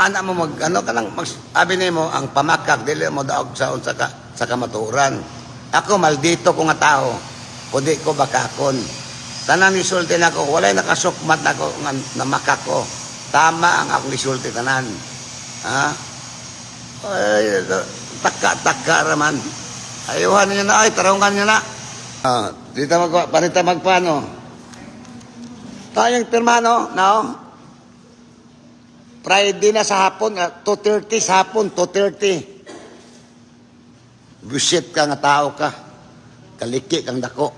Anak mo ano ka lang, sabi mo, ang pamakak, dili mo daog sa kamaturan. Ako, maldito ko nga tao, kundi ko bakakon. Tanan isulti na ko, walay nakasukmat ako nga namakak ko. Tama ang akong isulti tanan. Ha? Ay, taka raman. Ayuhan niyo na, ay, tarungan niyo na. Dito panita magpano. Tayong pirmano, no? Friday na sa hapon, 2:30 sa hapon, 2:30. Busit ka nga tao ka. Kaliki kang dako.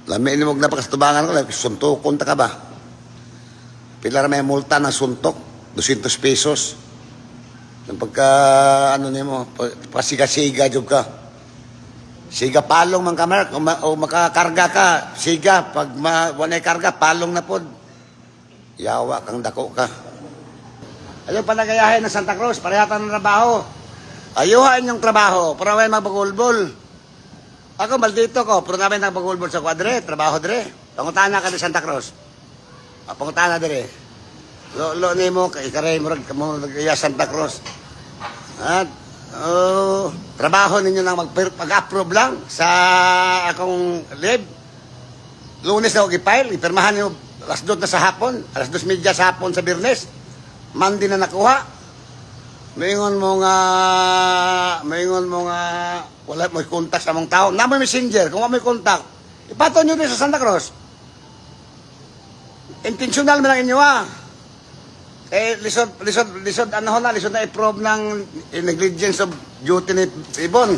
Lami ni mo napakastubangan ko, suntukon ta ka ba? Pila may multa ng suntok, 200 pesos. Yung pagka, ano ni mo, pasiga-siga jud ka. Siga palong man ka, Mark, o makakarga ka, siga. Pag wanay karga, palong na pod. Yawa kang dako ka. Ayaw palagayahin ng Santa Cruz, parehatan ng trabaho. Ayuhan yung trabaho, para may magbagulbol. Ako, maldito ko, pero namin nagbagulbol sa kwadre, trabaho dre. Pangutana ka ni Santa Cruz. Pangutana dre. Lo ni mo, ikaray mo nag-iya Santa Cruz. At, trabaho ninyo lang mag-approve lang sa akong leave. Lunes na ako i-file, ipirmahan nyo alas 2 na sa hapon, alas 2:30 sa hapon sa Biyernes. Monday na nakuha. Maingon mo nga, wala mo kontak sa mong tao. Na mo messenger, kung may kontak, ipato nyo din sa Santa Cruz. Intentional mo lang inyo lisod na i-prove ng negligence of duty ni Ibon.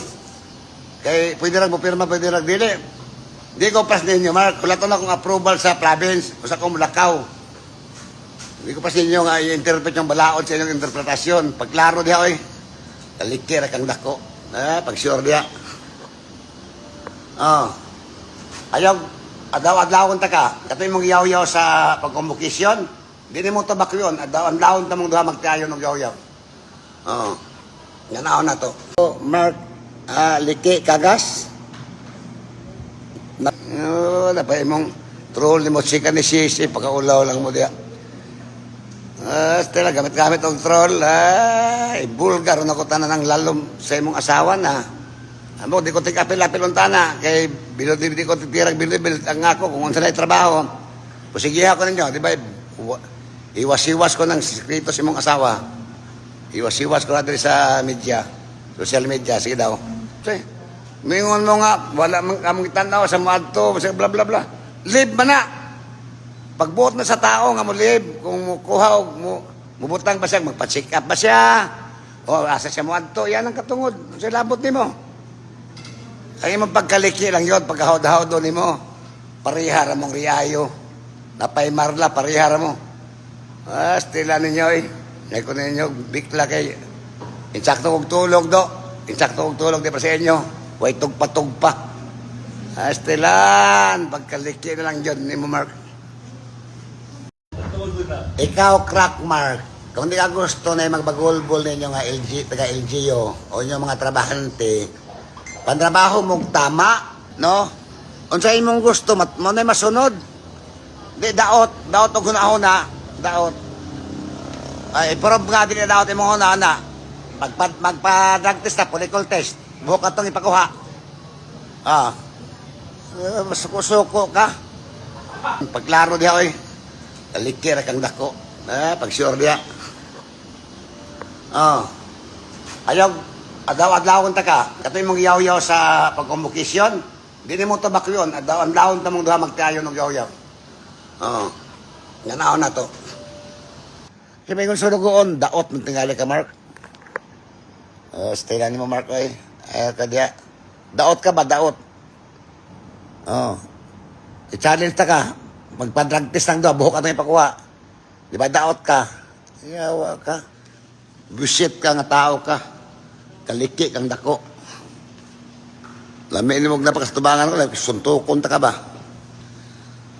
Kaya pwede lang pupirma, pwede lang dili. Di ko pas ninyo, Mark. Wala to na akong approval sa province o sa akong Lakaw. Di ko pas ninyo nga i-interpret yung balaod sa inyong interpretasyon. Pagklaro diya, oy. Talikir kang dako. Pag-sure diya. Ayaw, adlaw-adlawon ta ka. Katoy mong yaw-yaw sa pagkombukisyon. Di mo tabak yun. Adlaw-adlawon ta mong duha magtayo ng yaw-yaw. Yan na to. Mark, liki kagas. Napay mong troll ni mo sika ni Sisi pagkaulaw lang mo diya. Stella gamit-gamit og troll. Ay bulgar na ko tanan ng lalom sa imong asawa na. Amo di ko tig-apil-apil untana kay bilod di ko titirag bilod ang ako kung unsa na trabaho. Pusigiha ko ninyo, di ba? Iwas-iwas ko ng sekreto sa imong asawa. Iwas-iwas ko na diri sa media, social media, sige daw. Sige. Mingon mo nga, wala mang kamong itanaw sa mga ato, bla bla bla. Live man na. Pagbuot na sa tao nga mo live, kung mukuha o mubutang ba siya, magpa-check up ba siya, o asa siya mo ato, yan ang katungod. Sa labot ni mo. Ang imong pagkaliki lang yun, pagkahod-hod ni mo. Parihara mong riyayo. Napay marla, parihara mo. Stila ninyo eh. Ngayon ko ninyo, bikla kay. Insakto kong tulog do. Insakto kong tulog di pa sa inyo. Way tugpa-tugpa. Estelan, pagkaliki na lang yun ni mo, Mark. Ikaw, crack, Mark. Kung di ka gusto na magbagulbol ninyo nga taga-LGU o inyong mga trabahante, pantrabaho mong tama, no? Kung sa imong gusto, mo na masunod. Di, daot o hunahuna, daot. Ay, prove nga din na daot imong hunahuna. Magpa-drug test na, political test. Buhok ka itong ipakuha. Masuko-suko ka. Pagklaro diya, oy. Talikir kang dako. Pag-sure diya. Ayaw, adlaw-adlawon ta ka. Katoy mong yaw-yaw sa pagkombukisyon. Di mo tabak yun. Adlaw-adlawon ta mong duha magtayo ng yaw-yaw. Nganaon na to. Sabi kong sunugoon, daot mong tingali ka, Mark. Stay lang mo, Mark, oy. Kadya. Daot ka ba? Daot. I-challenge ta ka. Magpa-drug test lang doon. Buhok ka itong ipakuha. Di ba daot ka? Yawa ka. Busit ka nga tao ka. Kaliki kang dako. Lami ni mo napakastubangan ko. Suntukon ta ka ba?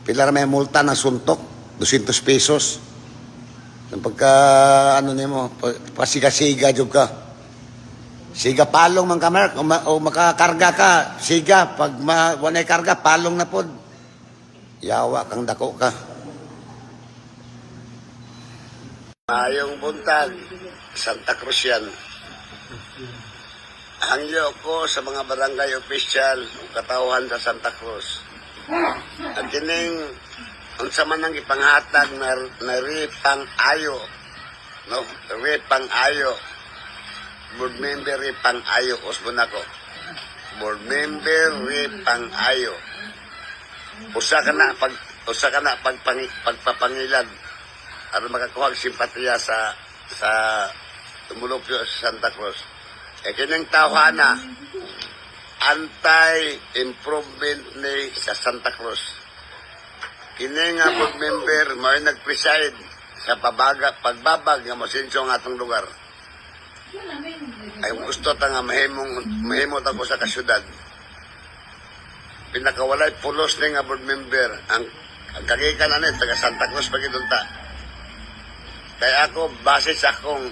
Pila may multa ng suntok. 200 pesos. Yung pagka, ano ni mo, pasiga-siga jud ka. Siga palong man ka, Mark, o makakarga ka, siga, pag wanay karga, palong na pod. Yawa kang dako ka. Mayong buntag, Santa Cruz yan. Hangyo ko sa mga barangay official o katauhan sa Santa Cruz. At kining unsa man ang ipanghatag na ripang ayo, no? Ripang ayo. Board member ripang ayo, usbon ako. Board member ripang ayo. Usa ka na pagpapangilad aron makakuha og simpatiya sa tumulupyo sa Santa Cruz. Kining tawhana anti-improvement ni sa Santa Cruz. Kini nga board member mao nag-preside sa pagbabag nga mosenso nga atong lugar. Ay gusto ta nga mahimot ako sa kasyudad. Pinakawalay pulos ni nga board member ang kagikan ani taga Santa Cruz pagidunta. Kaya ako base sa akong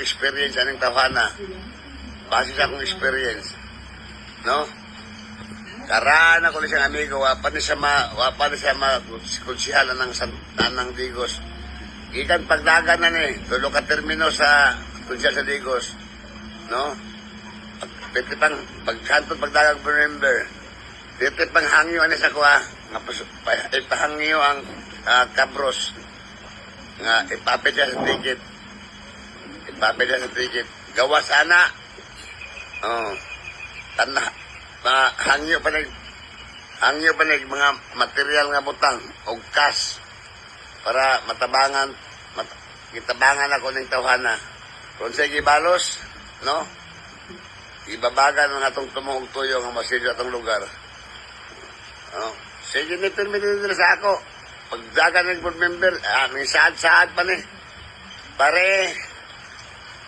experience aning tawhana. Base sa akong experience. No? Karaan ako ni siyang amigo, wapa ni siya konsihala ng Digos. Ikan pagdagan na ni, tulo ka termino sa konsyal sa Digos. No? Pagkantod pagdagang remember, dito pang hangyo ani sa kuha, ipahangyo ang kabros. Nga ipapit siya sa ticket. Gawa sana. Hangyo pa mga material nga butang o cash para kitabangan ako ng tawhana. Kung sa gibalos, no? Ibabagan ang atong tumuog tuyo nga masilyo atong lugar. Sige ni permit nila sa ako. Pagdagan ng board member, may saad-saad pa ni. Pare,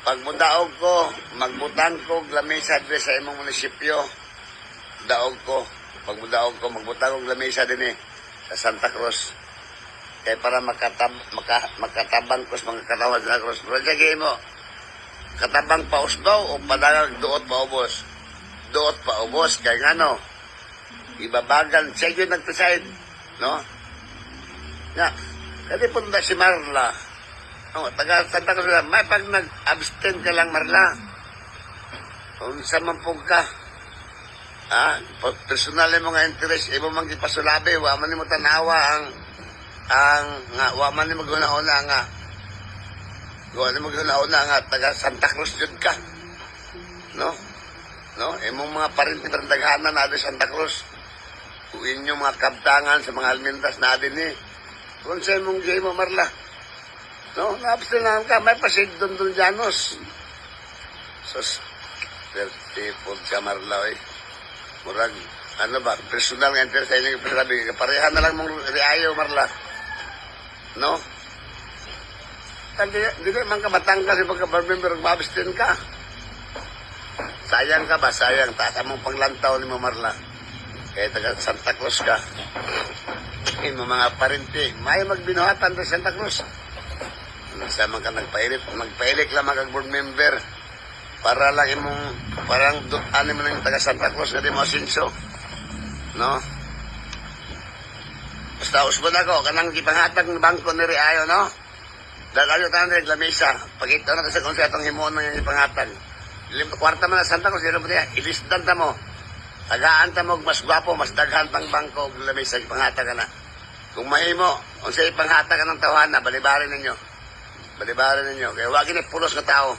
pagmudaog ko, magbutang ko, lamesa din sa imong munisipyo. Daog ko, pagmudaog ko, magbutang ko, lamesa din sa Santa Cruz. Kaya para makatabang ko sa mga katawan sa Cruz. Pero sige mo, katabang paus daw o padagang duot pa ubos. Duot pa ubos, kaya nga no, ibabagan, siya yun nag-decide, no? Nga, kasi punta si Marla. Taga Santa Cruz lang. May pag nag-abstain ka lang, Marla. Kung sa mampog ka. Personal mo nga interest, imo mang ipasulabi, waman mo tanawa waman mo guna-una nga. Waman mo guna-una nga, taga Santa Cruz yun ka. No? No? Imong mga parinti-parindaghanan na sa Santa Cruz. Uwin yung mga kabtangan sa mga almintas na din kung sa'yo mong gay mo, Marla. No? Na-abstinahan ka. May pasid doon Janos. Sus, 30 ka, Marla, eh. Murag, ano ba, personal nga interest sa inyo. Pareha na lang mong riayo, Marla. No? Hindi man ka matanggal sa pagka-member, ma-abstin ka. Sayang ka ba? Sayang. Tata mong panglantaw ni mo, Marla. Kaya taga Santa Cruz ka. Mga parinti, may magbinuhatan sa Santa Cruz. Nasama ka magpailik lang mga board member para lang imong parang ano mo ng taga Santa Cruz na di mo asinso. No? Basta usbon ako, kanang ipanghatag ng bangko ni Riayo, no? Dahil tayo ng lamesa, pagkita na sa konsyatong himuon ng ipanghatag. Kwarta man na Santa Cruz, ilisdan ta mo. Tagaan ta mo, mas gwapo, mas daghan pang bangko, lamesa, ipanghatag ka na. Kung mahimo, kung sa ipanghatag ka ng tawhana, balibarin ninyo. Kaya wag pulos na tao.